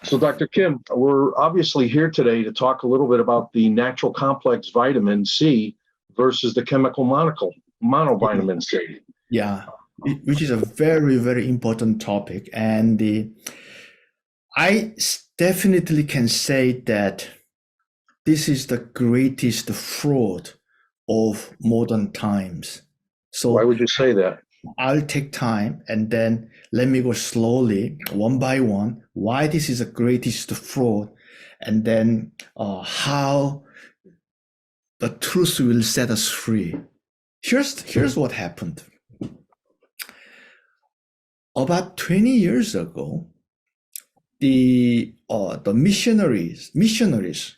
So, Dr. Kim, we're obviously here today to talk a little bit about the natural complex vitamin C versus the chemical monovitamin C. Yeah, which is a very, very important topic. And definitely can say that this is the greatest fraud of modern times. Why So would you say that? I'll take time and then let me go slowly, one by one, why this is the greatest fraud, and then how the truth will set us free. Here's what happened. About 20 years ago, the missionaries,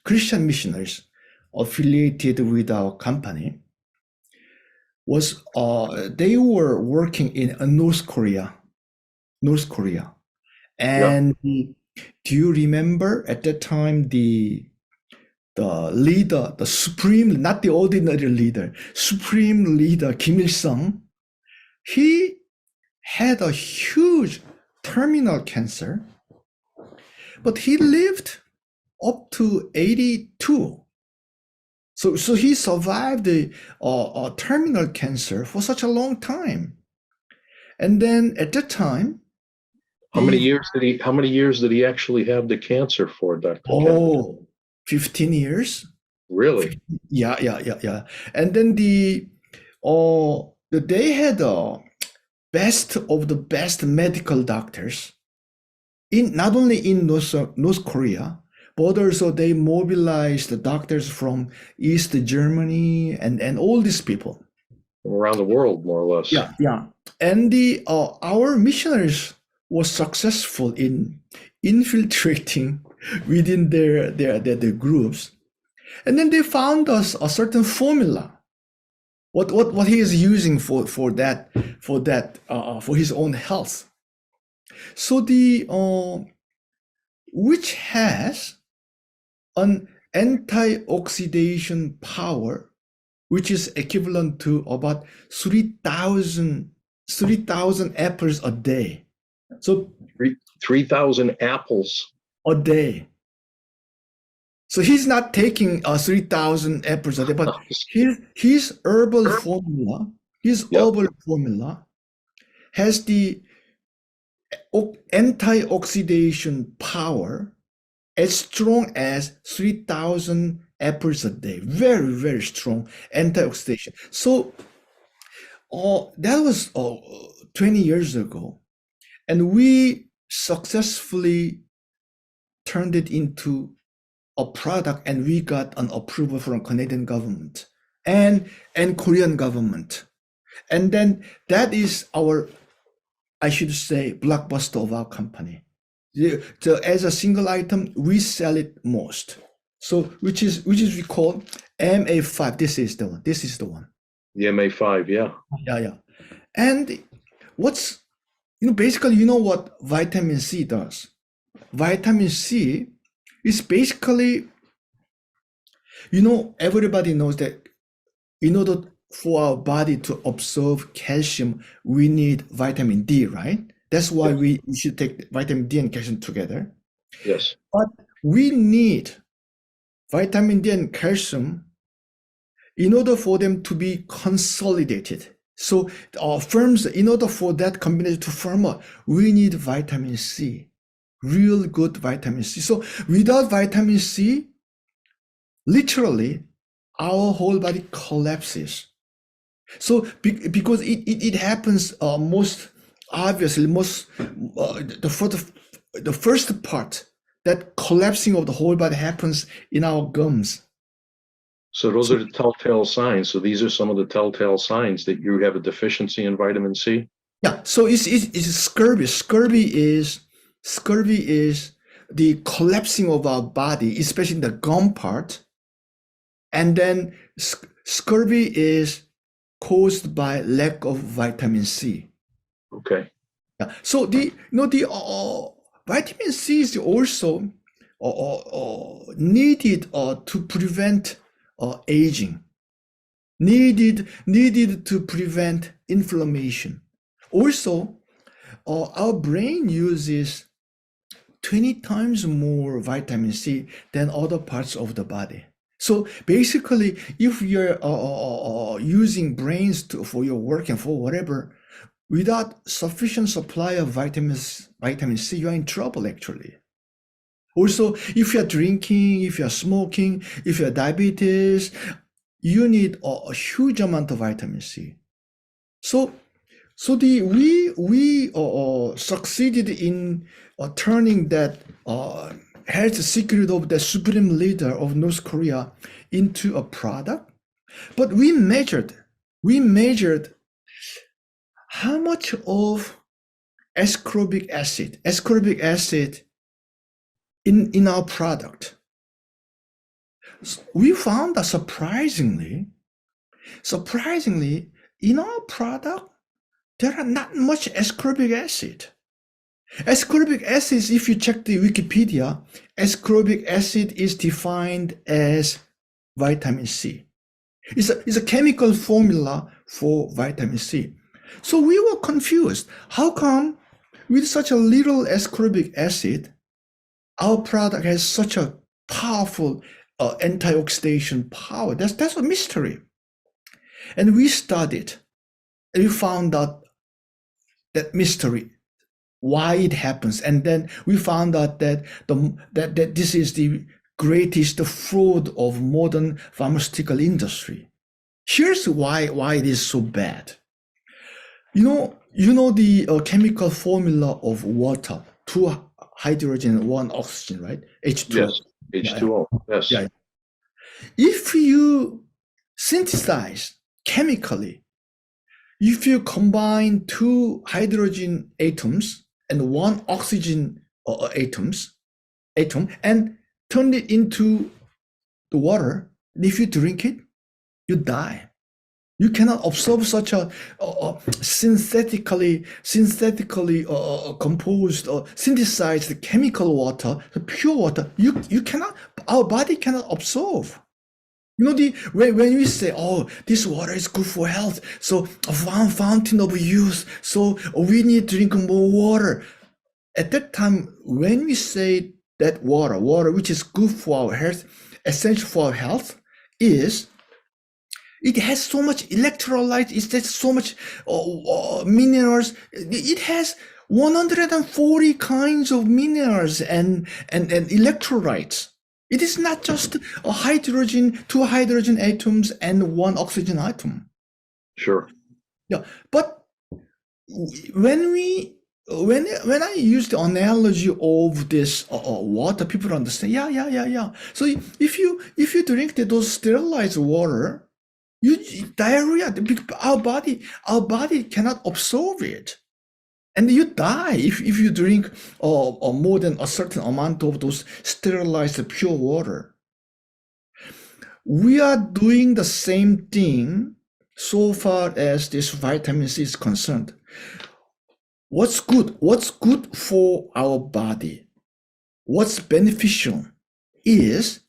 Christian missionaries affiliated with our company they were working in North Korea, Yeah. and do you remember at that time the leader, the supreme, not the ordinary leader, supreme leader Kim Il Sung, he had a huge terminal cancer, but he lived up to 82. So he survived the terminal cancer for such a long time. And then at that time, How many years did he actually have the cancer for, Dr. Kim? 15 years. Really? Yeah. And then they had the best of the best medical doctors in not only in North Korea, but also they mobilized the doctors from East Germany and all these people. Around the world, more or less. Yeah. And our missionaries was successful in infiltrating within their groups. And then they found us a certain formula. What he is using for his own health. So which has an antioxidant power, which is equivalent to about 3,000 apples a day. So 3,000 apples a day. So he's not taking 3,000 apples a day, but his herbal formula, has the antioxidant power as strong as 3,000 apples a day. Very, very strong antioxidant. So that was 20 years ago. And we successfully turned it into a product, and we got an approval from Canadian government and Korean government. And then that is our, I should say, blockbuster of our company. So as a single item, we sell it most. So which is we call MA5. This is the one. The MA5, yeah. Yeah. And what's basically, what vitamin C does? Vitamin C is basically, everybody knows that in order for our body to absorb calcium, we need vitamin D, right? That's why we should take vitamin D and calcium together. Yes. But we need vitamin D and calcium in order for them to be consolidated. So firms, in order for that combination to firm up, we need vitamin C, real good vitamin C. So without vitamin C, literally, our whole body collapses. So because it happens most obviously, the first part, that collapsing of the whole body happens in our gums. So those are the telltale signs. So these are some of the telltale signs that you have a deficiency in vitamin C. Yeah. So it's scurvy. Scurvy is the collapsing of our body, especially in the gum part. And then scurvy is caused by lack of vitamin C. Okay. Yeah. So the vitamin C is also needed to prevent aging, needed to prevent inflammation. Also, our brain uses 20 times more vitamin C than other parts of the body. So basically, if you're using brains for your work and for whatever, without sufficient supply of vitamin C, you're in trouble actually. Also, if you're drinking, if you're smoking, if you're diabetes, you need a huge amount of vitamin C. So we succeeded in turning that health secret of the supreme leader of North Korea into a product. But we measured how much of ascorbic acid in our product. We found that surprisingly, in our product, there are not much ascorbic acid. Ascorbic acid, if you check the Wikipedia, ascorbic acid is defined as vitamin C. It's a chemical formula for vitamin C. So we were confused. How come with such a little ascorbic acid, our product has such a powerful antioxidant power? That's a mystery. And we studied, and we found out that mystery, why it happens. And then we found out that that this is the greatest fraud of modern pharmaceutical industry. Here's why it is so bad. You know the chemical formula of water: 2 hydrogen, 1 oxygen, right? H2O. Yes, H2O. Yes. Yeah. If you synthesize chemically, if you combine 2 hydrogen atoms and 1 oxygen atom and turn it into the water, if you drink it, you die. You cannot absorb such a synthetically composed or synthesized chemical water, the pure water. You cannot. Our body cannot absorb. You know, when we say, oh, this water is good for health, so a fountain of youth, so we need to drink more water. At that time, when we say that water which is good for our health, essential for our health, it has so much electrolytes, it has so much minerals. It has 140 kinds of minerals and electrolytes. It is not just a hydrogen, 2 hydrogen atoms and 1 oxygen atom. Sure. Yeah, but when I use the analogy of this water, people understand. Yeah. So if you drink those sterilized water, diarrhea. Our body cannot absorb it, and you die if you drink more than a certain amount of those sterilized pure water. We are doing the same thing so far as this vitamin C is concerned. What's good for our body, what's beneficial is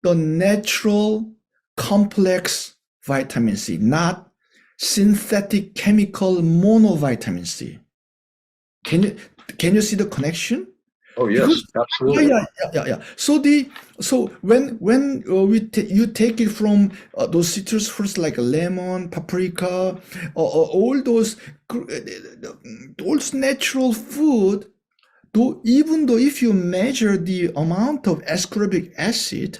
the natural complex vitamin C, not synthetic chemical monovitamin C. Can you see the connection? Oh yes, absolutely. Yeah. So when you take it from those citrus fruits like lemon, paprika, all those natural food, even though if you measure the amount of ascorbic acid,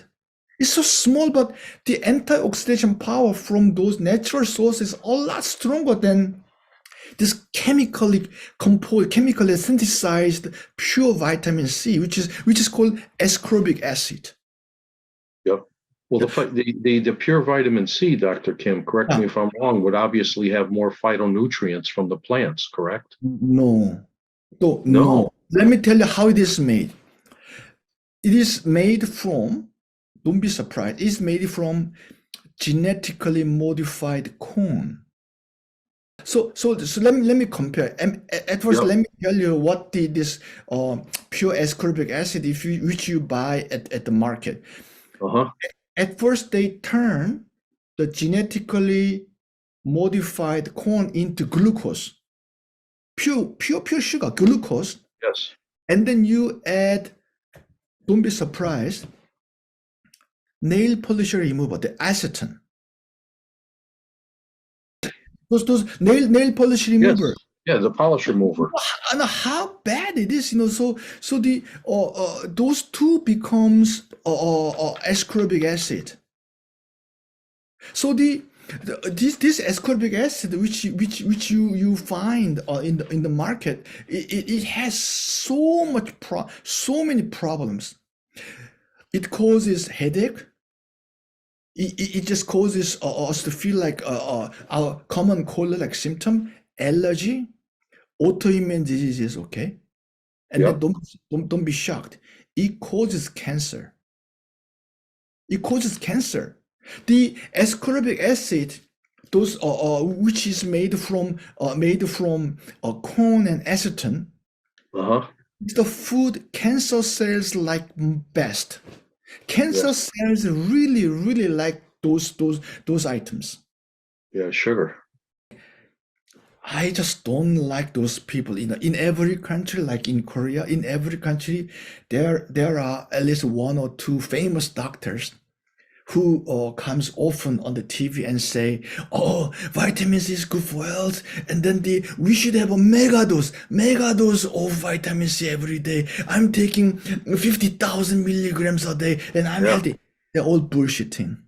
it's so small, but the antioxidant power from those natural sources is a lot stronger than this chemically synthesized pure vitamin C, which is called ascorbic acid. Yep. Well, the pure vitamin C, Dr. Kim, correct me if I'm wrong, would obviously have more phytonutrients from the plants, correct? No. Let me tell you how it is made. It is made from, don't be surprised, it's made from genetically modified corn. So let me compare. At first, let me tell you what this pure ascorbic acid, which you buy at the market. At first, they turn the genetically modified corn into glucose, pure sugar, glucose. Yes. and then you add, don't be surprised, nail polish remover, the acetone. Those nail polish Yes. remover. Yeah, the polish remover. And how bad it is, so the those two becomes ascorbic acid. So this ascorbic acid, which you find in the market, it has so many problems. It causes headache. It just causes us to feel like our common cold-like symptom, allergy, autoimmune diseases. Okay, and then Yep. don't be shocked. It causes cancer. It causes cancer. The ascorbic acid, those which is made from corn and acetone, Uh-huh. is the food cancer cells like best. Cancer Yes. cells really like those items. Yeah, sugar. I just don't like those people. In every country, like in Korea, in every country, there are at least one or two famous doctors who comes often on the TV and say, "Oh, vitamin C is good for health, and then we should have a mega dose of vitamin C every day. I'm taking 50,000 milligrams a day, and I'm Yeah. healthy." They're all bullshitting.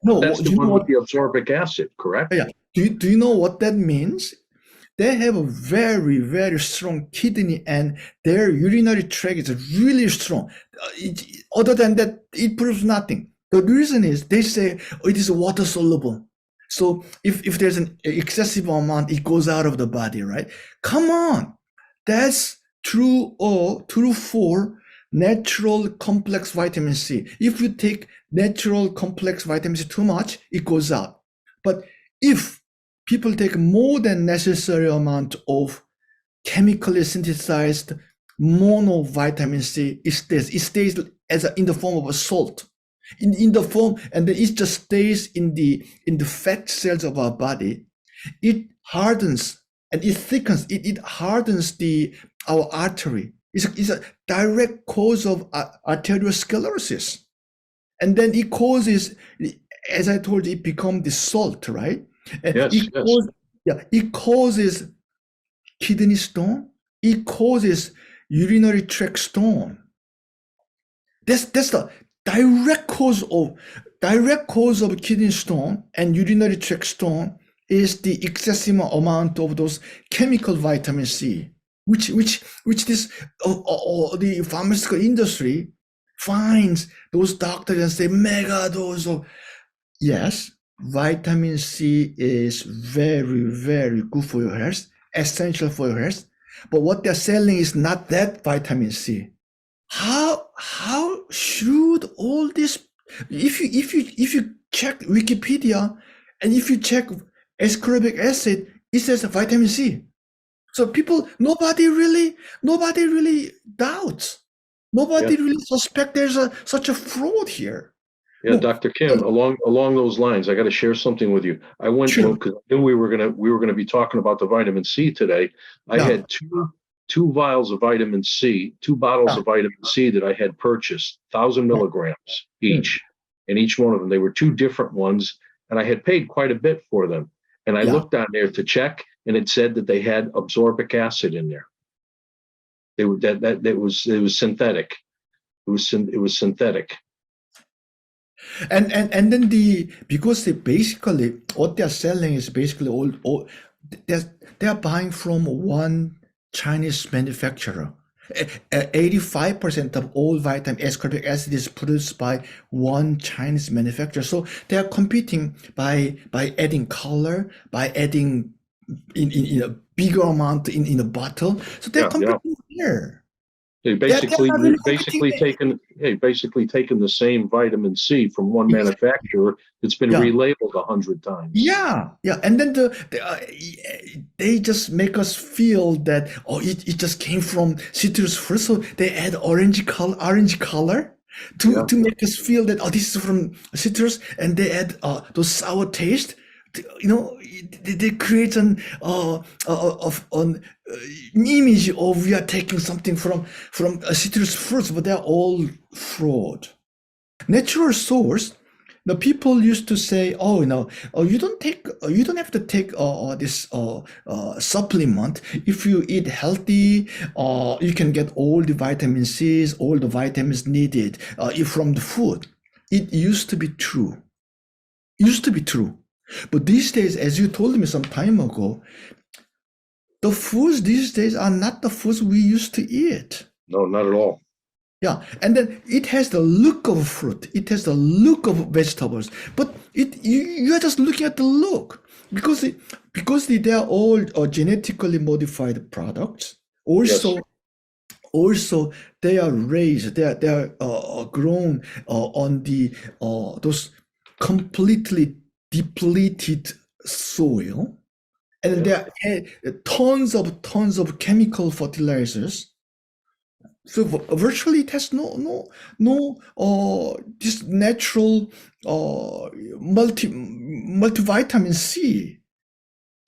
No, That's do the you know one with what? the absorbic acid, correct? Yeah, do you know what that means? They have a very strong kidney, and their urinary tract is really strong. Other than that, it proves nothing. The reason is they say, oh, it is water soluble. So if there's an excessive amount, it goes out of the body, right? Come on. That's true for natural complex vitamin C. If you take natural complex vitamin C too much, it goes out. But if people take more than necessary amount of chemically synthesized mono vitamin C, it stays as in the form of a salt, in the form, and then it just stays in the fat cells of our body. It hardens and it thickens. It hardens our artery. It's a direct cause of arteriosclerosis, and then it causes, as I told you, it becomes the salt, right? And Yes, it causes kidney stone. It causes urinary tract stone. That's the direct cause of kidney stone and urinary tract stone is the excessive amount of those chemical vitamin C, which this the pharmaceutical industry finds those doctors and say mega dose of. Yes, vitamin C is very good for your health, essential for your health. But what they're selling is not that vitamin C. How should all this? If you check Wikipedia and if you check ascorbic acid, it says vitamin C. So nobody really doubts. Nobody really suspect there's such a fraud here. Yeah, No, Dr. Kim, along those lines, I got to share something with you. I went sure. because I knew we were gonna be talking about the vitamin C today. I Yeah. had two vials of vitamin C, two bottles Yeah. of vitamin C that I had purchased, 1,000 milligrams each, and each one of them. They were two different ones, and I had paid quite a bit for them. And I Yeah. looked on there to check, and it said that they had absorbic acid in there. They were it was synthetic. It was synthetic. And then because basically what they're selling is basically all they're buying from one Chinese manufacturer. 85% of all vitamin ascorbic acid is produced by one Chinese manufacturer. So they are competing by adding color, by adding in a bigger amount in a bottle. So they're competing here. They They're not really competing. basically taken the same vitamin C from one manufacturer that's been Yeah. relabeled 100 times. Yeah, and then they just make us feel that it just came from citrus fruit, so they add orange color to make us feel that this is from citrus, and they add those sour taste they create an image of we are taking something from citrus fruits, but they're all fraud. Natural source. The people used to say, "Oh, you don't have to take this supplement. If you eat healthy, you can get all the vitamin C's, all the vitamins needed from the food." It used to be true. Used to be true. But these days, as you told me some time ago, the foods these days are not the foods we used to eat. No, not at all. Yeah, and then it has the look of fruit. It has the look of vegetables, but you are just looking at the look because they are all genetically modified products. Also, Yes. also they are raised. They are grown on the those completely depleted soil, and Yeah. there are tons of chemical fertilizers. So virtually it has no this natural multivitamin C.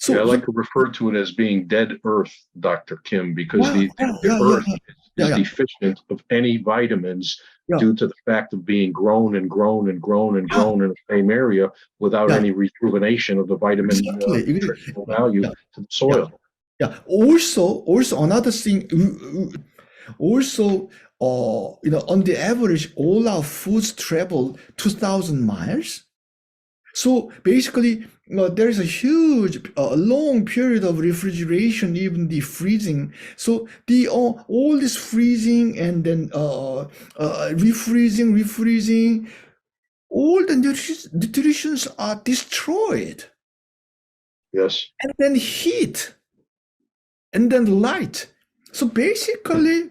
Yeah, I So like to refer to it as being dead earth, Dr. Kim, because yeah, the yeah, yeah, earth yeah, yeah, is yeah, deficient of any vitamins yeah, due to the fact of being grown and grown and grown and yeah, grown in the same area without yeah, any rejuvenation of the vitamin exactly. nutritional value Yeah, to the yeah, soil. yeah. Also another thing. Also, on the average, all our foods travel 2,000 miles. So basically, there is a huge, long period of refrigeration, even the freezing. So the all this freezing and then refreezing, all the nutritions are destroyed. Yes. And then heat, and then light. So basically,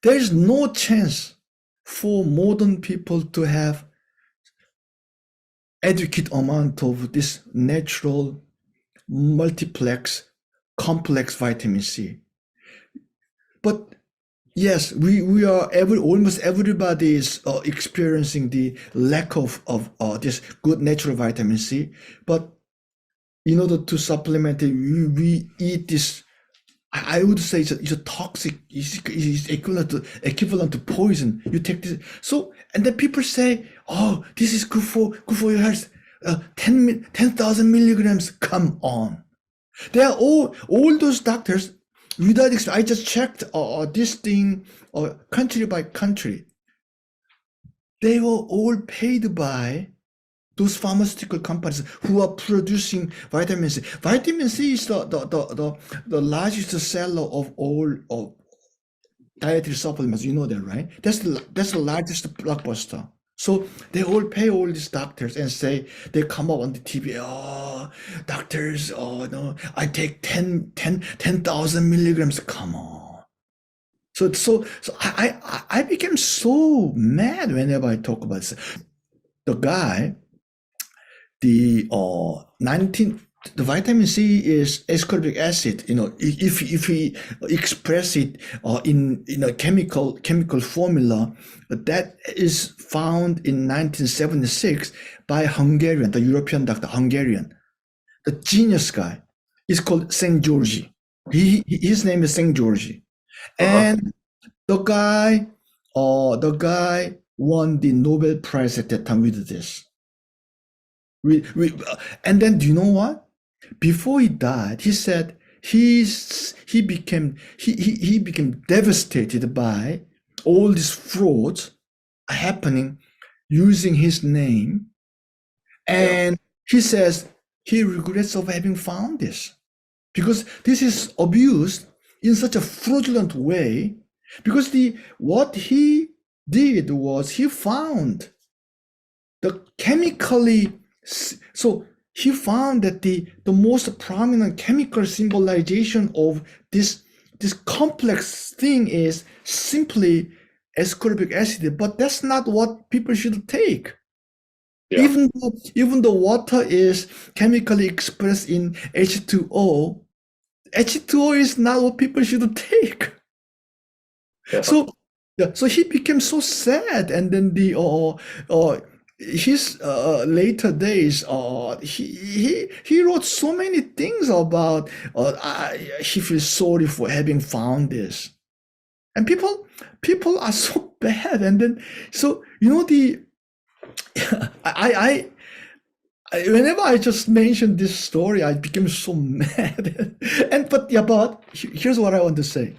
there is no chance for modern people to have adequate amount of this natural multiplex complex vitamin C. But yes, we are almost everybody is experiencing the lack of this good natural vitamin C. But in order to supplement it, we eat this. I would say it's a toxic. It's equivalent to poison. You take this, so and then people say, "Oh, this is good for your health." 10,000 milligrams. Come on. They are all those doctors without I just checked this thing country by country. They were all paid by those pharmaceutical companies who are producing vitamin C. Vitamin C is the largest seller of all of dietary supplements. You know that, right? That's the largest blockbuster. So they all pay all these doctors and say they come up on the TV. Oh, doctors, oh no, I take 10,000 milligrams. Come on. So I became so mad whenever I talk about this. The guy, the 19 the vitamin C is ascorbic acid. If we express it in a chemical formula, that is found in 1976 by Hungarian, the European doctor, Hungarian, the genius guy. Is called Saint Georgi. His name is Saint Georgi, Uh-huh. and the guy won the Nobel Prize at that time with this. And then do you know what? Before he died, he said he became devastated by all these frauds happening using his name, Yeah. and he says he regrets of having found this because this is abused in such a fraudulent way. Because the what he did was he found the chemically so he found that the most prominent chemical symbolization of this complex thing is simply ascorbic acid, but that's not what people should take. Yeah. Even though water is chemically expressed in H2O, H2O is not what people should take. Yeah. So yeah, so he became so sad, and then his later days, he wrote so many things about he feels sorry for having found this, and people are so bad, and then so the I, whenever I just mention this story, I become so mad, and but here's what I want to say.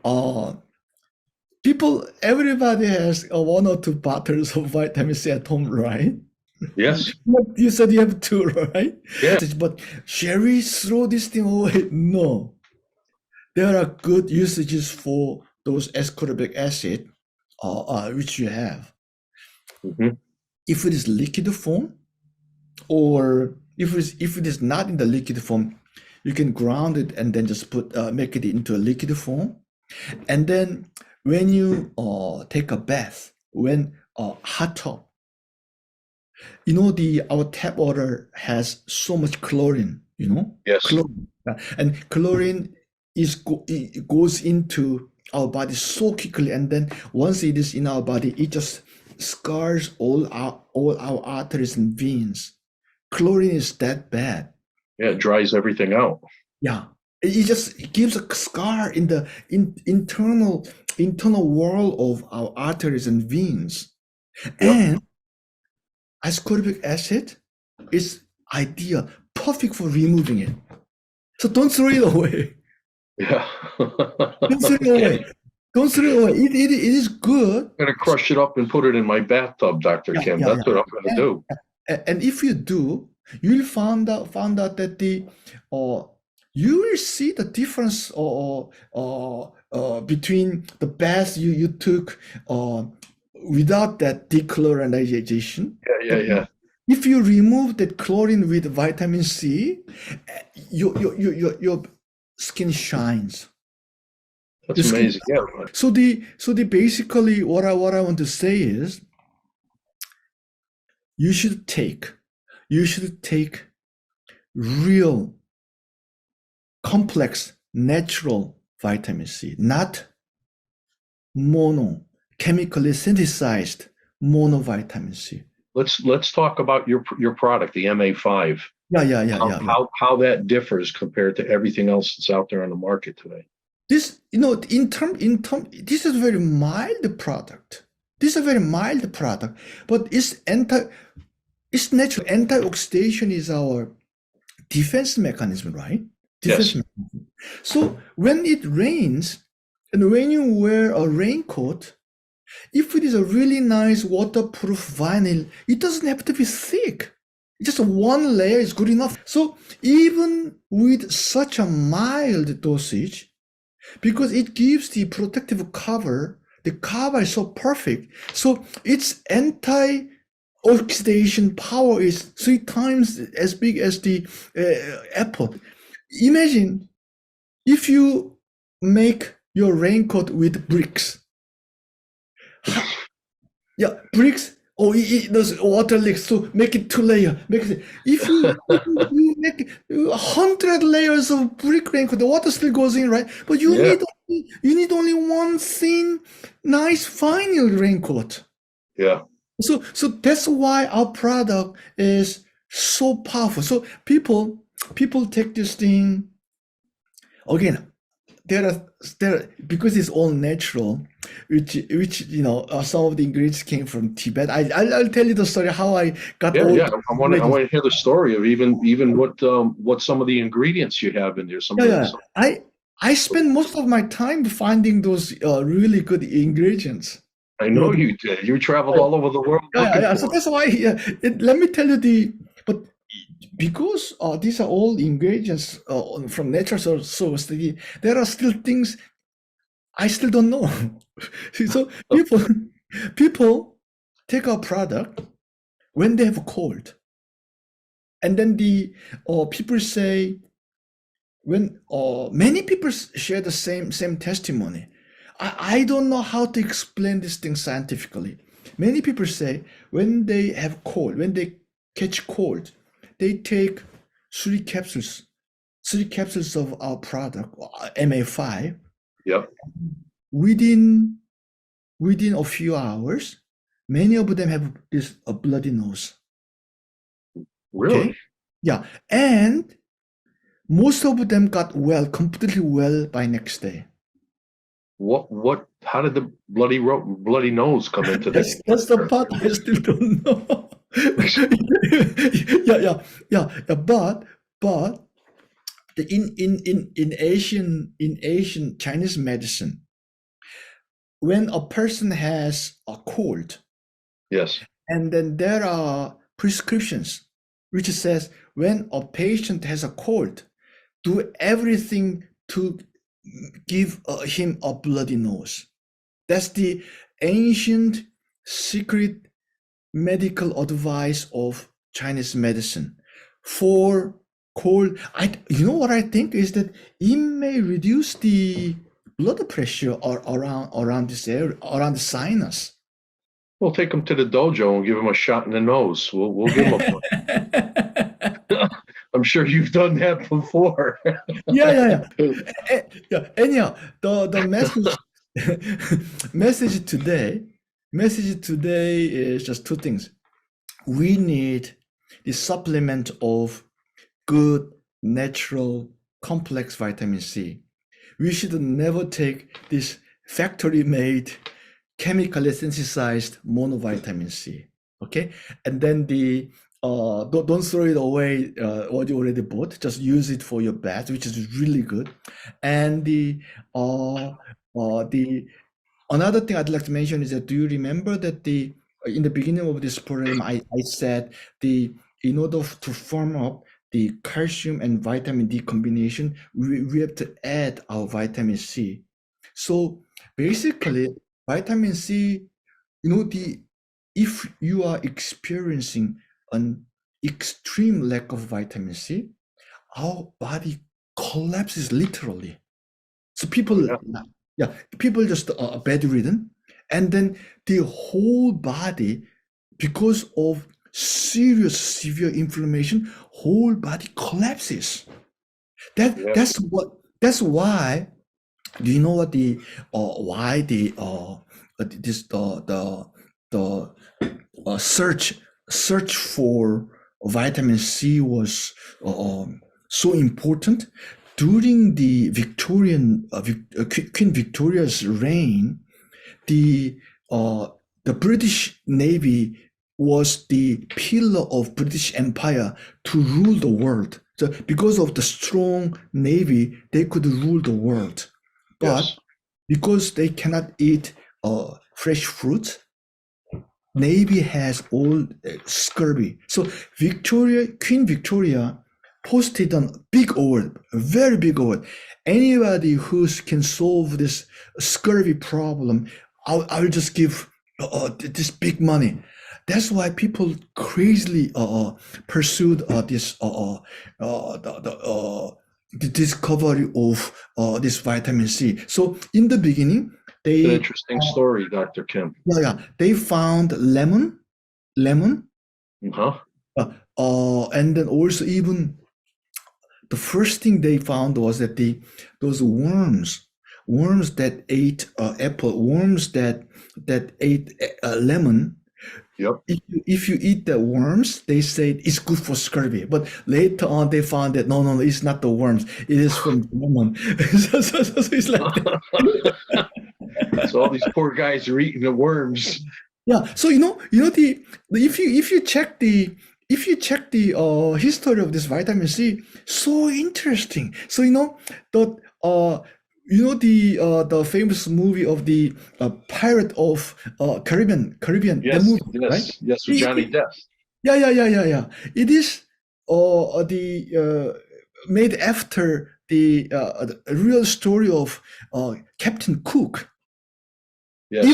Uh, everybody has one or two bottles of vitamin C at home, right? Yes. You said you have two, right? Yeah. But Sherry, throw this thing away. No, there are good usages for those ascorbic acid, which you have. Hmm. If it is liquid form, or if it is not in the liquid form, you can ground it and then just make it into a liquid form. And then when you take a bath, when hot tub, our tap water has so much chlorine, Yes. chlorine. And chlorine it goes into our body so quickly, and then once it is in our body, it just scars all our arteries and veins. Chlorine is that bad. Yeah, it dries everything out. Yeah. It just gives a scar in the internal wall of our arteries and veins. Yep. And ascorbic acid is ideal, perfect for removing it. So don't throw it away. Yeah. Don't throw it away. Don't throw it away. It is good. I'm gonna crush it up and put it in my bathtub, Dr. Kim. That's what I'm gonna do. And if you do, you'll find out that you will see the difference between the bath you took without that dechlorinization. Yeah. If you remove that chlorine with vitamin C, your skin shines. That's amazing. Yeah. So the basically what I want to say is you should take real complex natural vitamin C, not chemically synthesized monovitamin C. Let's talk about your product, the MA5. Yeah. How that differs compared to everything else that's out there on the market today. This, this is a very mild product. But it's natural. Antioxidation is our defense mechanism, right? Yes. Mechanism. So when it rains and when you wear a raincoat, if it is a really nice waterproof vinyl, it doesn't have to be thick. Just one layer is good enough. So even with such a mild dosage, because it gives the protective cover, the cover is so perfect. So its anti-oxidation power is 3 times as big as the apple. Imagine if you make your raincoat with bricks. Yeah, bricks. Oh, those water leaks. So make it 2 layer. If you make 100 layers of brick raincoat, the water still goes in, right? But you need only one thin, nice vinyl raincoat. Yeah. So that's why our product is so powerful. So people take this thing again. There because it's all natural, which some of the ingredients came from Tibet. I'll tell you the story how I got all. Yeah. I want to hear the story of even what some of the ingredients you have in there. I spend most of my time finding those really good ingredients. I know you did. You traveled all over the world. So that's why. Let me tell you but because these are all ingredients from natural source, there are still things I still don't know. So people take our product when they have a cold, and then the people say when many people share the same testimony. I don't know how to explain this thing scientifically. Many people say when they have cold, when they catch cold, they take 3 capsules of our product, MA5. Yep. Within a few hours, many of them have this a bloody nose. Okay? Really? Yeah. And most of them got well, completely well by next day. How did the bloody nose come into this? That's the part I still don't know. Yeah. But in Asian Chinese medicine, when a person has a cold, Yes. and then there are prescriptions which says when a patient has a cold, do everything to give him a bloody nose. That's the ancient secret medical advice of Chinese medicine for cold. You know what I think is that it may reduce the blood pressure or around this area, around the sinus. We'll take him to the dojo and give him a shot in the nose. We'll give him a. I'm sure you've done that before. Yeah. Yeah. Anyhow, the message message today is just two things. We need the supplement of good natural complex vitamin C. We should never take this factory made chemically synthesized monovitamin C. Okay, and then don't throw it away what you already bought. Just use it for your bath, which is really good. And the another thing I'd like to mention is that do you remember that in the beginning of this program I said in order to form up the calcium and vitamin D combination, we have to add our vitamin C. So basically, vitamin C, if you are experiencing an extreme lack of vitamin C, our body collapses literally. So people just bedridden, and then the whole body, because of severe inflammation, whole body collapses. That's why. Do you know what why the search for vitamin C was so important during the Queen Victoria's reign? The British Navy was the pillar of British Empire to rule the world. So because of the strong navy, they could rule the world. But Yes. because they cannot eat fresh fruit, Navy has all scurvy. So Queen Victoria posted a big award, a very big award. Anybody who can solve this scurvy problem, I'll just give this big money. That's why people crazily pursued the discovery of this vitamin C. So in the beginning, It's an interesting story, Dr. Kim. They found lemon, Uh-huh. and then also even the first thing they found was that those worms that ate apple, worms that ate lemon. Yep. If you eat the worms, they say it's good for scurvy. But later on, they found that no, it's not the worms. It is from lemon. so it's like that. So all these poor guys are eating the worms. Yeah. So if you check the history of this vitamin C, so interesting. So the famous movie of the Pirate of Caribbean. Yes, the movie, right? Yes, with Johnny Depp. Yeah. It is made after the real story of Captain Cook. Yes.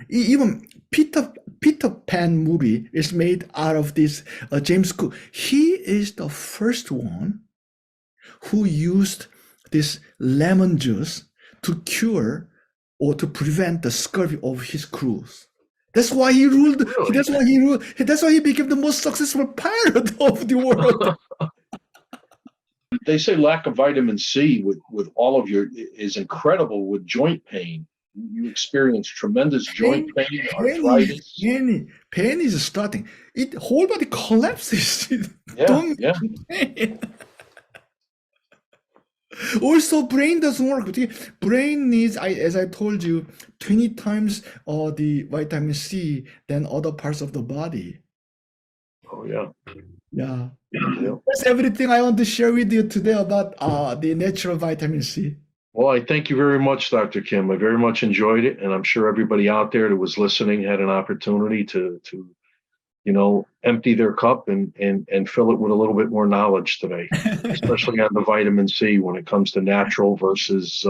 Even Peter Pan movie is made out of this James Cook. He is the first one who used this lemon juice to cure or to prevent the scurvy of his crews. That's why he ruled. Really? That's why he became the most successful pirate of the world. They say lack of vitamin C with all of is incredible with joint pain. you experience tremendous joint Pain, pain, pain, arthritis. pain is starting. It whole body collapses. Yeah, Don't yeah. mention pain. Also, brain doesn't work. Brain needs, as I told you, 20 times the vitamin C than other parts of the body. Oh, yeah. Yeah. Yeah. That's everything I want to share with you today about the natural vitamin C. Well, I thank you very much, Dr. Kim. I very much enjoyed it, and I'm sure everybody out there that was listening had an opportunity to empty their cup and fill it with a little bit more knowledge today, especially on the vitamin C when it comes to natural versus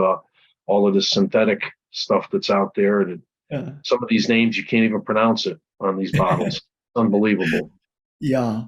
all of the synthetic stuff that's out there. And Yeah. some of these names you can't even pronounce it on these bottles. Unbelievable. Yeah.